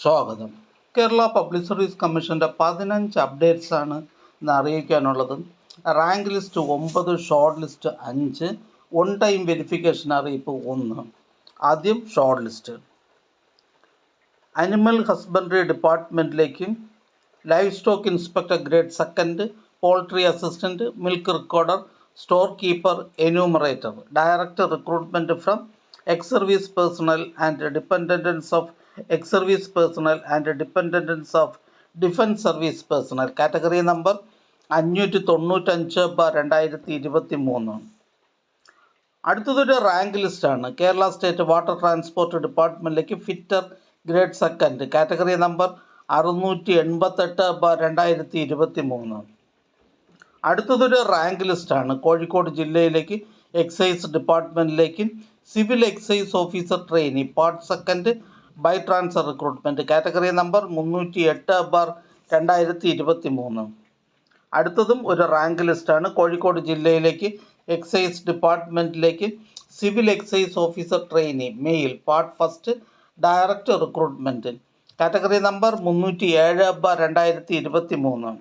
സ്വാഗതം. Kerala public service കമ്മീഷൻ്റെ 15 അപ്ഡേറ്റ്സാണ് ഇന്ന് അറിയിക്കാനുള്ളത്. Rank list 9, short list 5, on time verification അറിയിപ്പ് 1. ആദ്യം ഷോർട്ട് ലിസ്റ്റ്. അനിമൽ ഹസ്ബൻഡറി ഡിപ്പാർട്ട്മെൻറ്റിലേക്ക് live stock inspector grade 2, poultry assistant, milk recorder, store keeper, enumerator. Direct recruitment from ex service personnel and dependents of ex-service personnel and dependents of defence service personnel. Category number 595/2023. അടുത്തതൊരു rank ലിസ്റ്റാണ്. Kerala state water transport ഡിപ്പാർട്ട്മെൻറ്റിലേക്ക് fitter grade 2, category number 688/2023. അടുത്തതൊരു rank ലിസ്റ്റാണ്. കോഴിക്കോട് ജില്ലയിലേക്ക് excise ഡിപ്പാർട്ട്മെൻറ്റിലേക്ക് civil excise officer trainee part 2 by transfer recruitment, category number 308/2023. അടുത്തതും ഒരു rank ലിസ്റ്റാണ്. കോഴിക്കോട് ജില്ലയിലേക്ക് എക്സൈസ് ഡിപ്പാർട്ട്മെൻറ്റിലേക്ക് civil excise officer trainee male part 1 direct recruitment, category number 307/2023.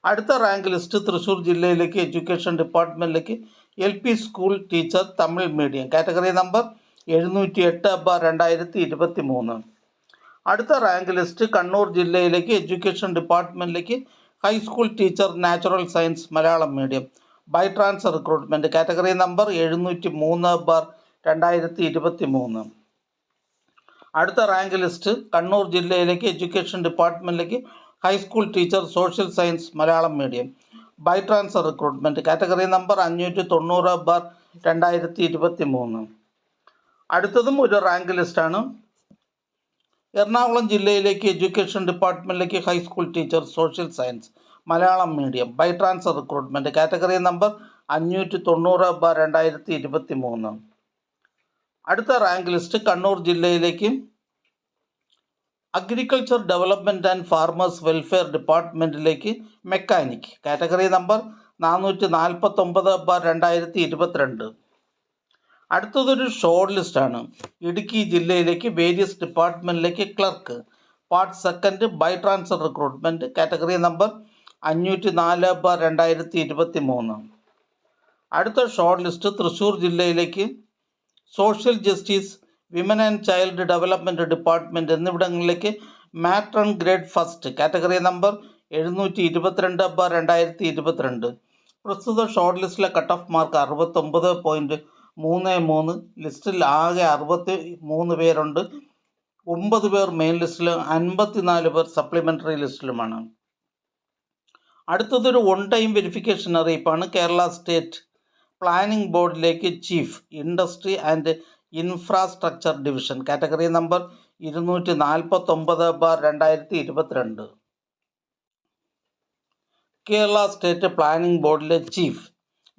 അടുത്ത റാങ്ക് ലിസ്റ്റ് തൃശ്ശൂർ ജില്ലയിലേക്ക് എഡ്യൂക്കേഷൻ ഡിപ്പാർട്ട്മെൻറ്റിലേക്ക് LP school teacher Tamil medium, category number 708/2023. അടുത്ത rank list Kannur ജില്ലയിലേക്ക് എഡ്യൂക്കേഷൻ ഡിപ്പാർട്ട്മെൻറ്റിലേക്ക് high school teacher natural science Malayalam medium by transfer recruitment, category number 703/2023. അടുത്ത rank list Kannur ജില്ലയിലേക്ക് education ഡിപ്പാർട്ട്മെൻറ്റിലേക്ക് high school teacher social science Malayalam medium by transfer recruitment, category number 590/2023. അടുത്തതും ഒരു rank ലിസ്റ്റാണ്. എറണാകുളം ജില്ലയിലേക്ക് എഡ്യൂക്കേഷൻ ഡിപ്പാർട്ട്മെൻറ്റിലേക്ക് high school teacher social science Malayalam medium by transfer recruitment, category number 590/2023. അടുത്ത rank list Kannur ജില്ലയിലേക്ക് agriculture development and farmers welfare ഡിപ്പാർട്ട്മെൻറ്റിലേക്ക് മെക്കാനിക്, കാറ്റഗറി നമ്പർ 449/2022. അടുത്തതൊരു short ലിസ്റ്റാണ്. ഇടുക്കി ജില്ലയിലേക്ക് വേരിയസ് ഡിപ്പാർട്ട്മെൻറ്റിലേക്ക് clerk part 2 by transfer recruitment, category number 504/2023. അടുത്ത ഷോർട്ട് ലിസ്റ്റ് തൃശ്ശൂർ ജില്ലയിലേക്ക് social justice, women and child development department എന്നിവിടങ്ങളിലേക്ക് മാട്രൺ ഗ്രേഡ് 1, കാറ്റഗറി നമ്പർ 722/2022. പ്രസ്തുത ഷോർട്ട് ലിസ്റ്റിലെ കട്ട് ഓഫ് മാർക്ക് 69.33. ലിസ്റ്റിൽ ആകെ 63 പേരുണ്ട്. 9 പേർ മെയിൻ ലിസ്റ്റിലും 54 പേർ സപ്ലിമെൻ്ററി ലിസ്റ്റിലുമാണ്. അടുത്തതൊരു ഓൺ ടൈം വെരിഫിക്കേഷൻ അറിയിപ്പാണ്. കേരള സ്റ്റേറ്റ് പ്ലാനിംഗ് ബോർഡിലേക്ക് chief industry and infrastructure division, category number 249/2022. Kerala state planning ബോർഡിലെ chief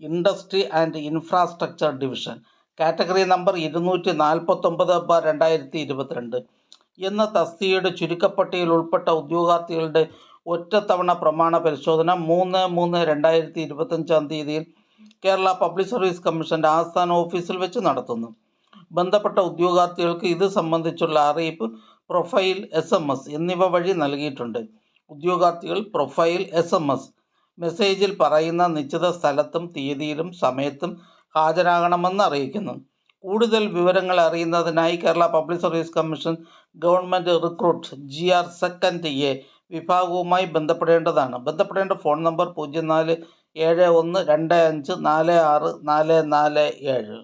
industry and infrastructure division, category number 249/2022 എന്ന തസ്തികയുടെ ചുരുക്കപ്പട്ടികയിൽ ഉൾപ്പെട്ട ഉദ്യോഗാർത്ഥികളുടെ ഒറ്റത്തവണ പ്രമാണ പരിശോധന 3/3/2025 കേരള പബ്ലിക് സർവീസ് കമ്മീഷൻ്റെ ആസ്ഥാന ഓഫീസിൽ വെച്ച് നടത്തുന്നു. ബന്ധപ്പെട്ട ഉദ്യോഗാർത്ഥികൾക്ക് ഇത് സംബന്ധിച്ചുള്ള അറിയിപ്പ് പ്രൊഫൈൽ, SMS എന്നിവ വഴി നൽകിയിട്ടുണ്ട്. ഉദ്യോഗാർത്ഥികൾ പ്രൊഫൈൽ, SMS മെസ്സേജിൽ പറയുന്ന നിശ്ചിത സ്ഥലത്തും തീയതിയിലും സമയത്തും ഹാജരാകണമെന്ന് അറിയിക്കുന്നു. കൂടുതൽ വിവരങ്ങൾ അറിയുന്നതിനായി Kerala public service commission government recruit GR 2A വിഭാഗവുമായി ബന്ധപ്പെടേണ്ടതാണ്. ബന്ധപ്പെടേണ്ട ഫോൺ നമ്പർ 047125464447.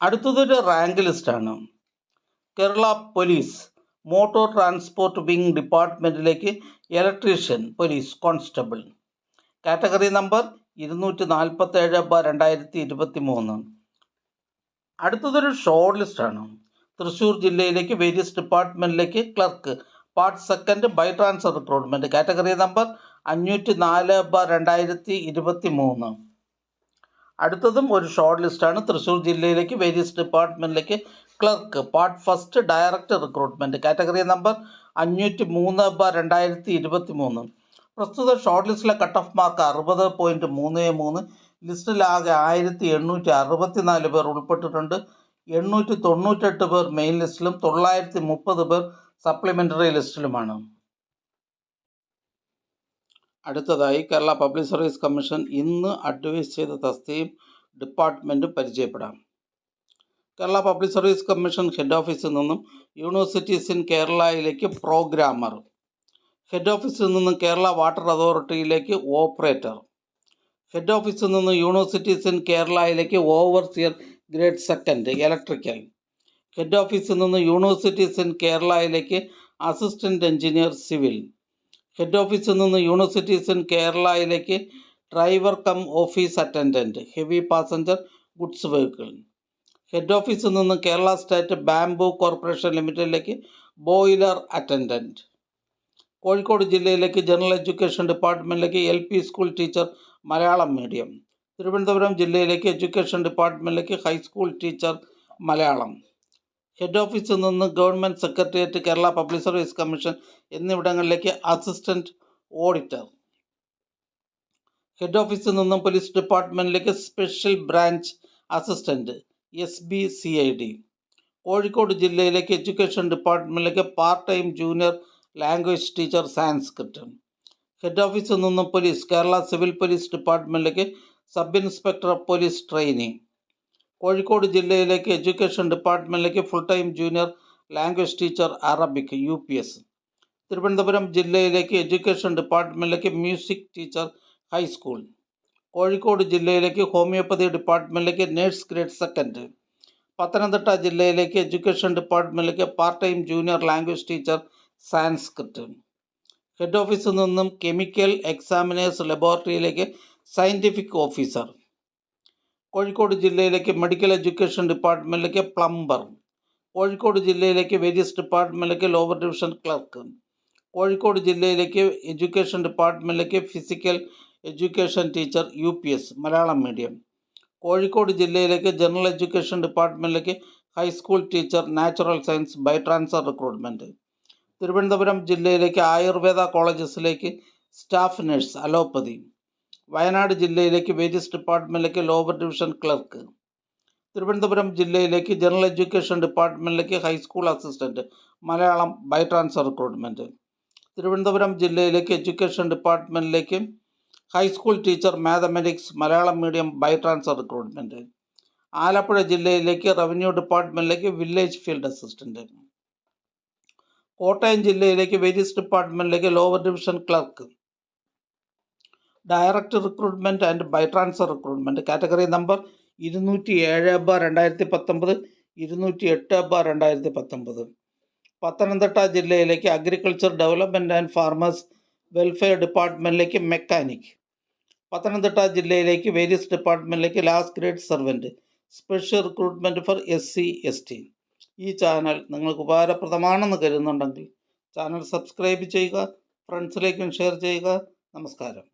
അടുത്തതൊരു റാങ്ക് ലിസ്റ്റാണ്. Kerala police motor transport wing ഡിപ്പാർട്ട്മെൻറ്റിലേക്ക് electrician police constable, category number 247/2023. അടുത്തതൊരു ഷോർട്ട് ലിസ്റ്റാണ്. തൃശ്ശൂർ ജില്ലയിലേക്ക് വേരിയസ് ഡിപ്പാർട്ട്മെൻറ്റിലേക്ക് clerk part 2 by transfer recruitment, category number 504/2023. അടുത്തതും ഒരു ഷോർട്ട് ലിസ്റ്റാണ്. തൃശ്ശൂർ ജില്ലയിലേക്ക് വേരിയസ് ഡിപ്പാർട്ട്മെൻറ്റിലേക്ക് clerk part 1 direct recruitment, category number 503/2023. പ്രസ്തുത ഷോർട്ട് ലിസ്റ്റിലെ കട്ട് ഓഫ് മാർക്ക് 60.33. ലിസ്റ്റിലാകെ 1864 പേർ ഉൾപ്പെട്ടിട്ടുണ്ട്. 898 പേർ മെയിൻ ലിസ്റ്റിലും 930 പേർ സപ്ലിമെൻ്ററി ലിസ്റ്റിലുമാണ്. അടുത്തതായി കേരള പബ്ലിക് സർവീസ് കമ്മീഷൻ ഇന്ന് അഡ്വൈസ് ചെയ്ത തസ്തികയും ഡിപ്പാർട്ട്മെൻറ്റും പരിചയപ്പെടാം. Kerala public service commission head ഓഫീസിൽ നിന്നും യൂണിവേഴ്സിറ്റീസ് ഇൻ കേരളയിലേക്ക് പ്രോഗ്രാമർ, ഹെഡ് ഓഫീസിൽ നിന്നും കേരള വാട്ടർ അതോറിറ്റിയിലേക്ക് ഓപ്പറേറ്റർ, ഹെഡ് ഓഫീസിൽ നിന്ന് യൂണിവേഴ്സിറ്റീസ് ഇൻ കേരളയിലേക്ക് overseer grade second electrical, head ഓഫീസിൽ നിന്ന് യൂണിവേഴ്സിറ്റീസ് ഇൻ കേരളയിലേക്ക് അസിസ്റ്റൻറ്റ് എഞ്ചിനീയർ സിവിൽ, ഹെഡ് ഓഫീസിൽ നിന്ന് യൂണിവേഴ്സിറ്റീസ് ഇൻ കേരളയിലേക്ക് driver cum office attendant heavy passenger goods vehicle, head ഓഫീസിൽ നിന്ന് കേരള സ്റ്റേറ്റ് ബാംബു കോർപ്പറേഷൻ ലിമിറ്റഡിലേക്ക് ബോയിലർ അറ്റൻഡൻറ്റ്, കോഴിക്കോട് ജില്ലയിലേക്ക് ജനറൽ എഡ്യൂക്കേഷൻ ഡിപ്പാർട്ട്മെൻറ്റിലേക്ക് LP school teacher Malayalam medium, Thiruvananthapuram ജില്ലയിലേക്ക് എഡ്യൂക്കേഷൻ ഡിപ്പാർട്ട്മെൻറ്റിലേക്ക് ഹൈസ്കൂൾ ടീച്ചർ മലയാളം, ഹെഡ് ഓഫീസിൽ നിന്ന് government secretariat Kerala public service commission എന്നിവിടങ്ങളിലേക്ക് അസിസ്റ്റൻറ്റ് ഓഡിറ്റർ, ഹെഡ് ഓഫീസിൽ നിന്നും പോലീസ് ഡിപ്പാർട്ട്മെൻറ്റിലേക്ക് special branch assistant SBCID, Kozhikode ജില്ലയിലേക്ക് എഡ്യൂക്കേഷൻ ഡിപ്പാർട്ട്മെൻറ്റിലേക്ക് part time junior language teacher Sanskrit, head ഓഫീസിൽ നിന്നും പോലീസ് കേരള സിവിൽ പോലീസ് ഡിപ്പാർട്ട്മെൻറ്റിലേക്ക് sub inspector of police trainee, Kozhikode ജില്ലയിലേക്ക് education ഡിപ്പാർട്ട്മെൻറ്റിലേക്ക് full time junior language teacher Arabic UPS, Thiruvananthapuram ജില്ലയിലേക്ക് എഡ്യൂക്കേഷൻ ഡിപ്പാർട്ട്മെൻറ്റിലേക്ക് മ്യൂസിക് ടീച്ചർ ഹൈസ്കൂൾ, കോഴിക്കോട് ജില്ലയിലേക്ക് homoeopathy ഡിപ്പാർട്ട്മെൻറ്റിലേക്ക് നേഴ്സ് ഗ്രേഡ് സെക്കൻഡ്, പത്തനംതിട്ട ജില്ലയിലേക്ക് എഡ്യൂക്കേഷൻ ഡിപ്പാർട്ട്മെൻറ്റിലേക്ക് part time junior language teacher Sanskrit, head ഓഫീസിൽ നിന്നും കെമിക്കൽ എക്സാമിനേഴ്സ് ലബോറട്ടറിയിലേക്ക് സയൻറ്റിഫിക് ഓഫീസർ, കോഴിക്കോട് ജില്ലയിലേക്ക് മെഡിക്കൽ എഡ്യൂക്കേഷൻ ഡിപ്പാർട്ട്മെൻറ്റിലേക്ക് പ്ലംബർ, കോഴിക്കോട് ജില്ലയിലേക്ക് വേരിയസ് ഡിപ്പാർട്ട്മെൻറ്റിലേക്ക് ലോവർ ഡിവിഷൻ ക്ലർക്ക്, കോഴിക്കോട് ജില്ലയിലേക്ക് എഡ്യൂക്കേഷൻ ഡിപ്പാർട്ട്മെൻറ്റിലേക്ക് physical education teacher UPS Malayalam medium, Kozhikode ജില്ലയിലേക്ക് ജനറൽ എഡ്യൂക്കേഷൻ ഡിപ്പാർട്ട്മെൻറ്റിലേക്ക് high school teacher natural science by transfer recruitment, Thiruvananthapuram ജില്ലയിലേക്ക് ആയുർവേദ കോളേജസിലേക്ക് സ്റ്റാഫ് നഴ്സ് അലോപ്പതി, വയനാട് ജില്ലയിലേക്ക് വേരിയസ് ഡിപ്പാർട്ട്മെൻറ്റിലേക്ക് ലോവർ ഡിവിഷൻ ക്ലർക്ക്, തിരുവനന്തപുരം ജില്ലയിലേക്ക് ജനറൽ എഡ്യൂക്കേഷൻ ഡിപ്പാർട്ട്മെൻറ്റിലേക്ക് high school assistant Malayalam by transfer recruitment, Thiruvananthapuram ജില്ലയിലേക്ക് എഡ്യൂക്കേഷൻ ഡിപ്പാർട്ട്മെൻറ്റിലേക്ക് high school teacher mathematics Malayalam medium by transfer recruitment, Alappuzha ജില്ലയിലേക്ക് റവന്യൂ ഡിപ്പാർട്ട്മെൻറ്റിലേക്ക് വില്ലേജ് ഫീൽഡ് അസിസ്റ്റൻറ്റ്, കോട്ടയം ജില്ലയിലേക്ക് വേരിയസ് ഡിപ്പാർട്ട്മെൻറ്റിലേക്ക് lower division clerk, direct recruitment and by transfer recruitment category number 207/2019, 208/2019, Pathanamthitta ജില്ലയിലേക്ക് agriculture development and farmers welfare ഡിപ്പാർട്ട്മെൻറ്റിലേക്ക് mechanic, Pathanamthitta ജില്ലയിലേക്ക് various ഡിപ്പാർട്ട്മെൻറ്റിലേക്ക് last grade servant special recruitment for SC/ST. ഈ channel നിങ്ങൾക്ക് ഉപകാരപ്രദമാണെന്ന് കരുതുന്നുണ്ടെങ്കിൽ channel subscribe ചെയ്യുക, ഫ്രണ്ട്സിലേക്കും share ചെയ്യുക. നമസ്കാരം.